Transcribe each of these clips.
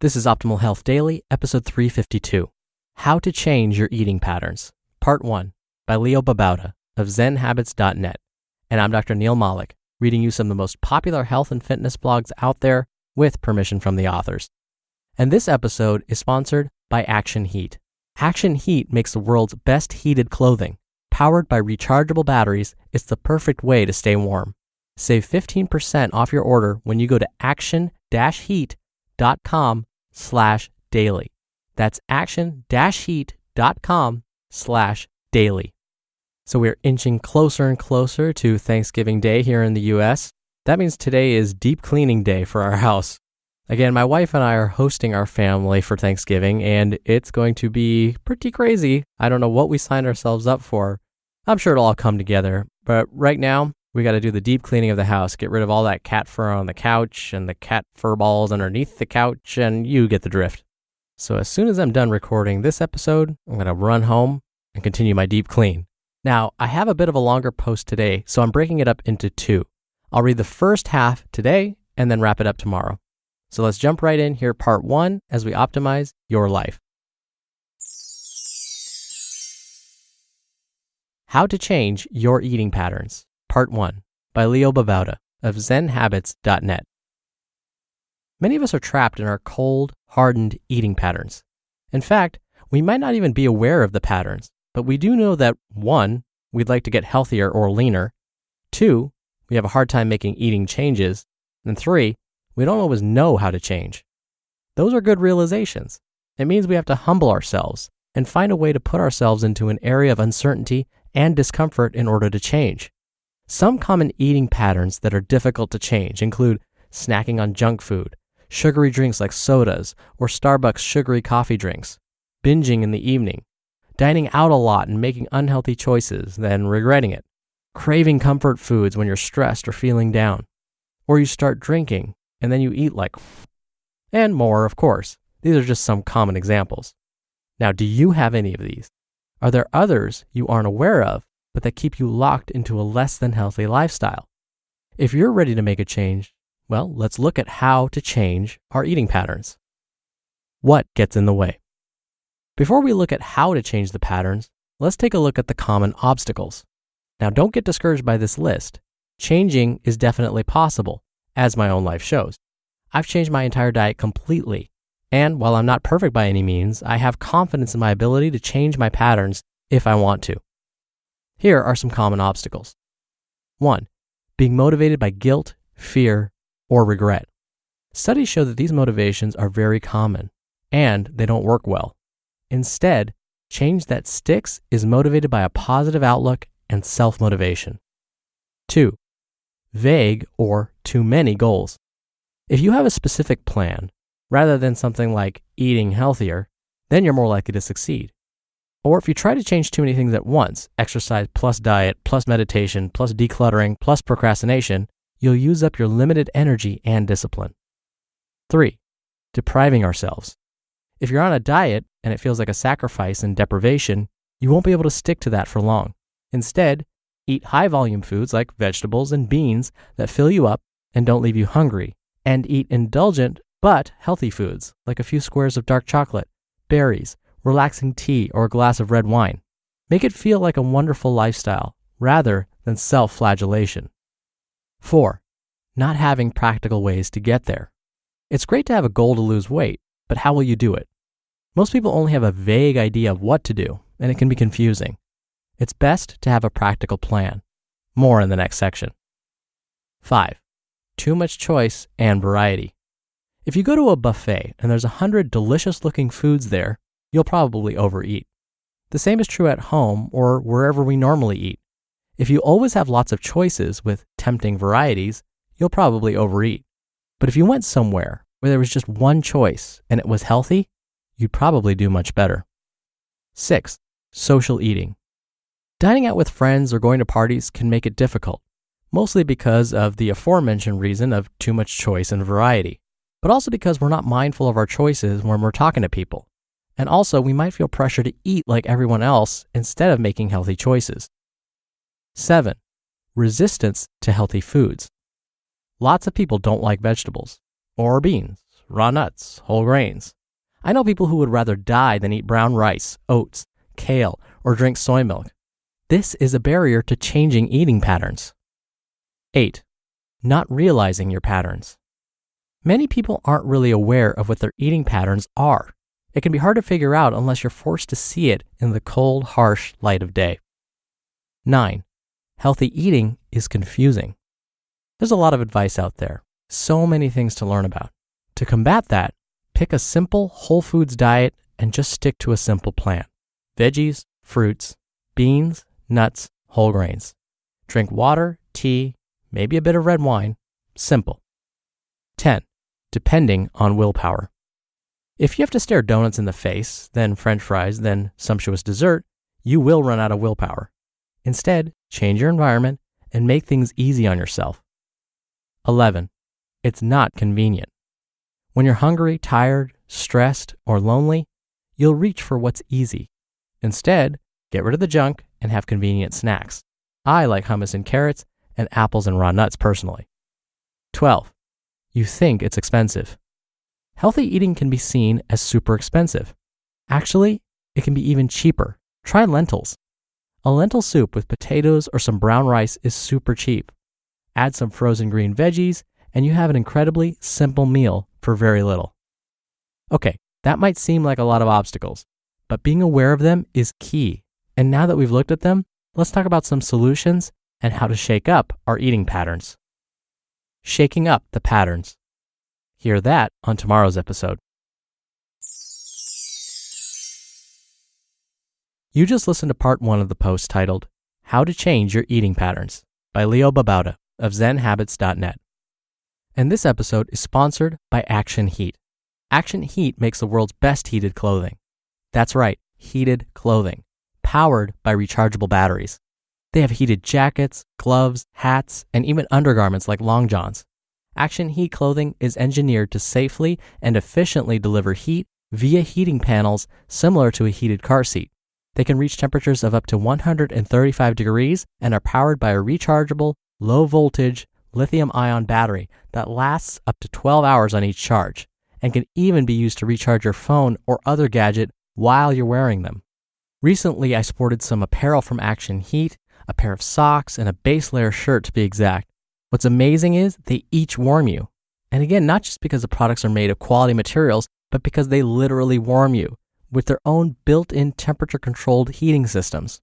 This is Optimal Health Daily, episode 352, How to Change Your Eating Patterns, Part 1, by Babauta of ZenHabits.net. And I'm Dr. Neil Malik, reading you some of the most popular health and fitness blogs out there with permission from the authors. And this episode is sponsored by Action Heat. Action Heat makes the world's best heated clothing. Powered by rechargeable batteries, it's the perfect way to stay warm. Save 15% off your order when you go to action-heat.com/daily. That's action-heat.com/daily. So we're inching closer and closer to Thanksgiving Day here in the US. That means today is deep cleaning day for our house. Again, my wife and I are hosting our family for Thanksgiving, and it's going to be pretty crazy. I don't know what we signed ourselves up for. I'm sure it'll all come together, but right now, we got to do the deep cleaning of the house, get rid of all that cat fur on the couch and the cat fur balls underneath the couch, and you get the drift. So as soon as I'm done recording this episode, I'm going to run home and continue my deep clean. Now, I have a bit of a longer post today, so I'm breaking it up into two. I'll read the first half today and then wrap it up tomorrow. So let's jump right in here, part 1, as we optimize your life. How to Change Your Eating Patterns, Part 1, by Babauta of ZenHabits.net. Many of us are trapped in our cold, hardened eating patterns. In fact, we might not even be aware of the patterns, but we do know that 1, we'd like to get healthier or leaner, 2, we have a hard time making eating changes, and 3, we don't always know how to change. Those are good realizations. It means we have to humble ourselves and find a way to put ourselves into an area of uncertainty and discomfort in order to change. Some common eating patterns that are difficult to change include snacking on junk food, sugary drinks like sodas or Starbucks sugary coffee drinks, binging in the evening, dining out a lot and making unhealthy choices, then regretting it, craving comfort foods when you're stressed or feeling down, or you start drinking and then you eat like, and more, of course. These are just some common examples. Now, do you have any of these? Are there others you aren't aware of, but that keep you locked into a less than healthy lifestyle? If you're ready to make a change, well, let's look at how to change our eating patterns. What gets in the way? Before we look at how to change the patterns, let's take a look at the common obstacles. Now, don't get discouraged by this list. Changing is definitely possible, as my own life shows. I've changed my entire diet completely, and while I'm not perfect by any means, I have confidence in my ability to change my patterns if I want to. Here are some common obstacles. 1, being motivated by guilt, fear, or regret. Studies show that these motivations are very common, and they don't work well. Instead, change that sticks is motivated by a positive outlook and self-motivation. 2, vague or too many goals. If you have a specific plan, rather than something like eating healthier, then you're more likely to succeed. Or if you try to change too many things at once, exercise plus diet, plus meditation, plus decluttering, plus procrastination, you'll use up your limited energy and discipline. 3, depriving ourselves. If you're on a diet and it feels like a sacrifice and deprivation, you won't be able to stick to that for long. Instead, eat high-volume foods like vegetables and beans that fill you up and don't leave you hungry, and eat indulgent but healthy foods like a few squares of dark chocolate, berries, relaxing tea, or a glass of red wine. Make it feel like a wonderful lifestyle rather than self-flagellation. 4, not having practical ways to get there. It's great to have a goal to lose weight, but how will you do it? Most people only have a vague idea of what to do, and it can be confusing. It's best to have a practical plan. More in the next section. 5, too much choice and variety. If you go to a buffet and there's 100 delicious-looking foods there, you'll probably overeat. The same is true at home or wherever we normally eat. If you always have lots of choices with tempting varieties, you'll probably overeat. But if you went somewhere where there was just one choice and it was healthy, you'd probably do much better. 6, social eating. Dining out with friends or going to parties can make it difficult, mostly because of the aforementioned reason of too much choice and variety, but also because we're not mindful of our choices when we're talking to people. And also, we might feel pressure to eat like everyone else instead of making healthy choices. 7, resistance to healthy foods. Lots of people don't like vegetables, or beans, raw nuts, whole grains. I know people who would rather die than eat brown rice, oats, kale, or drink soy milk. This is a barrier to changing eating patterns. 8. Not realizing your patterns. Many people aren't really aware of what their eating patterns are. It can be hard to figure out unless you're forced to see it in the cold, harsh light of day. 9. Healthy eating is confusing. There's a lot of advice out there, so many things to learn about. To combat that, pick a simple whole foods diet and just stick to a simple plan. Veggies, fruits, beans, nuts, whole grains. Drink water, tea, maybe a bit of red wine. Simple. 10. Depending on willpower. If you have to stare donuts in the face, then French fries, then sumptuous dessert, you will run out of willpower. Instead, change your environment and make things easy on yourself. 11. It's not convenient. When you're hungry, tired, stressed, or lonely, you'll reach for what's easy. Instead, get rid of the junk and have convenient snacks. I like hummus and carrots and apples and raw nuts personally. 12. You think it's expensive. Healthy eating can be seen as super expensive. Actually, it can be even cheaper. Try lentils. A lentil soup with potatoes or some brown rice is super cheap. Add some frozen green veggies, and you have an incredibly simple meal for very little. Okay, that might seem like a lot of obstacles, but being aware of them is key. And now that we've looked at them, let's talk about some solutions and how to shake up our eating patterns. Shaking up the patterns. Hear that on tomorrow's episode. You just listened to part 1 of the post titled, How to Change Your Eating Patterns by Babauta of ZenHabits.net. And this episode is sponsored by Action Heat. Action Heat makes the world's best heated clothing. That's right, heated clothing, powered by rechargeable batteries. They have heated jackets, gloves, hats, and even undergarments like long johns. Action Heat clothing is engineered to safely and efficiently deliver heat via heating panels similar to a heated car seat. They can reach temperatures of up to 135 degrees and are powered by a rechargeable, low-voltage lithium-ion battery that lasts up to 12 hours on each charge and can even be used to recharge your phone or other gadget while you're wearing them. Recently, I sported some apparel from Action Heat, a pair of socks, and a base layer shirt to be exact. What's amazing is they each warm you. And again, not just because the products are made of quality materials, but because they literally warm you with their own built-in temperature-controlled heating systems.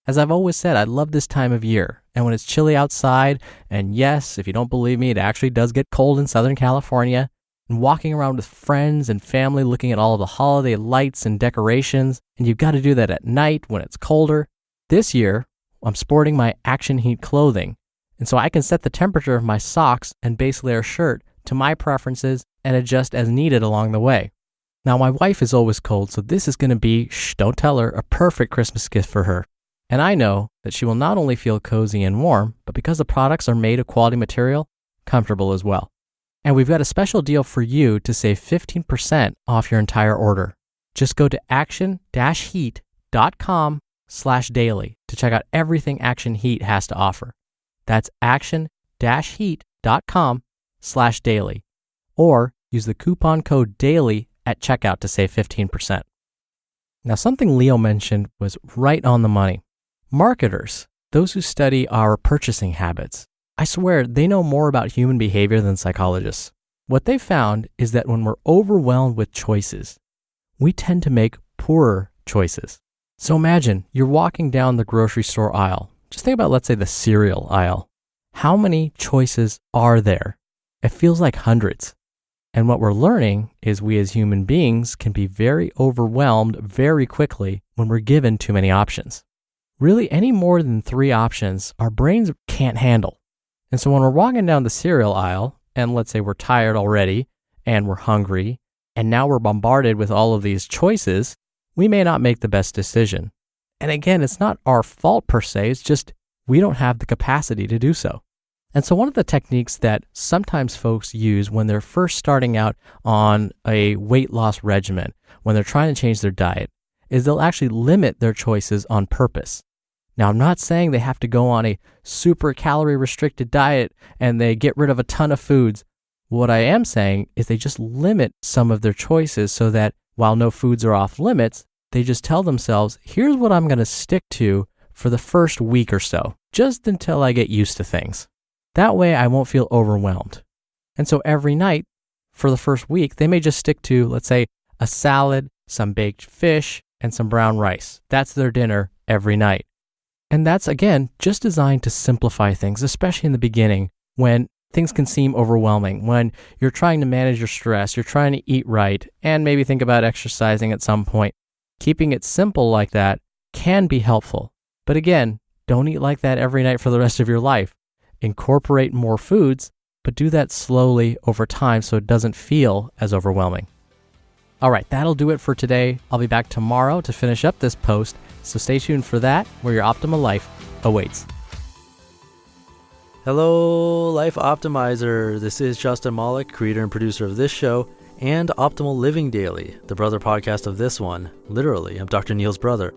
As I've always said, I love this time of year. And when it's chilly outside, and yes, if you don't believe me, it actually does get cold in Southern California, and walking around with friends and family looking at all of the holiday lights and decorations, and you've got to do that at night when it's colder. This year, I'm sporting my Action Heat clothing, and so I can set the temperature of my socks and base layer shirt to my preferences and adjust as needed along the way. Now, my wife is always cold, so this is going to be, don't tell her, a perfect Christmas gift for her. And I know that she will not only feel cozy and warm, but because the products are made of quality material, comfortable as well. And we've got a special deal for you to save 15% off your entire order. Just go to action-heat.com/daily to check out everything Action Heat has to offer. That's action-heat.com/daily. Or use the coupon code DAILY at checkout to save 15%. Now, something Leo mentioned was right on the money. Marketers, those who study our purchasing habits, I swear they know more about human behavior than psychologists. What they found is that when we're overwhelmed with choices, we tend to make poorer choices. So imagine you're walking down the grocery store aisle. Just think about, let's say, the cereal aisle. How many choices are there? It feels like hundreds. And what we're learning is we as human beings can be very overwhelmed very quickly when we're given too many options. Really, any more than 3 options, our brains can't handle. And so when we're walking down the cereal aisle, and let's say we're tired already, and we're hungry, and now we're bombarded with all of these choices, we may not make the best decision. And again, it's not our fault per se, it's just we don't have the capacity to do so. And so one of the techniques that sometimes folks use when they're first starting out on a weight loss regimen, when they're trying to change their diet, is they'll actually limit their choices on purpose. Now, I'm not saying they have to go on a super calorie restricted diet and they get rid of a ton of foods. What I am saying is they just limit some of their choices so that while no foods are off limits, they just tell themselves, here's what I'm going to stick to for the first week or so, just until I get used to things. That way I won't feel overwhelmed. And so every night for the first week, they may just stick to, let's say, a salad, some baked fish, and some brown rice. That's their dinner every night. And that's, again, just designed to simplify things, especially in the beginning when things can seem overwhelming, when you're trying to manage your stress, you're trying to eat right, and maybe think about exercising at some point. Keeping it simple like that can be helpful. But again, don't eat like that every night for the rest of your life. Incorporate more foods, but do that slowly over time so it doesn't feel as overwhelming. All right, that'll do it for today. I'll be back tomorrow to finish up this post, so stay tuned for that, where your optimal life awaits. Hello, Life Optimizer. This is Justin Malik, creator and producer of this show and Optimal Living Daily, the brother podcast of this one. Literally, I'm Dr. Neil's brother.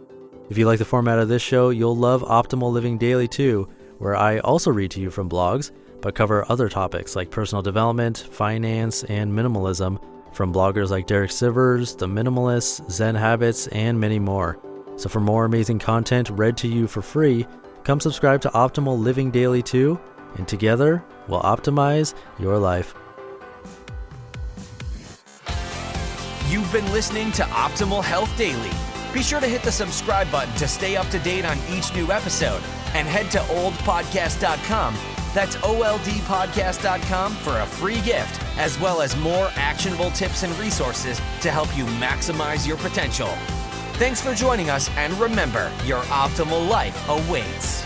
If you like the format of this show, you'll love Optimal Living Daily too, where I also read to you from blogs, but cover other topics like personal development, finance, and minimalism from bloggers like Derek Sivers, The Minimalists, Zen Habits, and many more. So for more amazing content read to you for free, come subscribe to Optimal Living Daily too, and together we'll optimize your life. You've been listening to Optimal Health Daily. Be sure to hit the subscribe button to stay up to date on each new episode, and head to oldpodcast.com. That's oldpodcast.com for a free gift, as well as more actionable tips and resources to help you maximize your potential. Thanks for joining us, and remember, your optimal life awaits.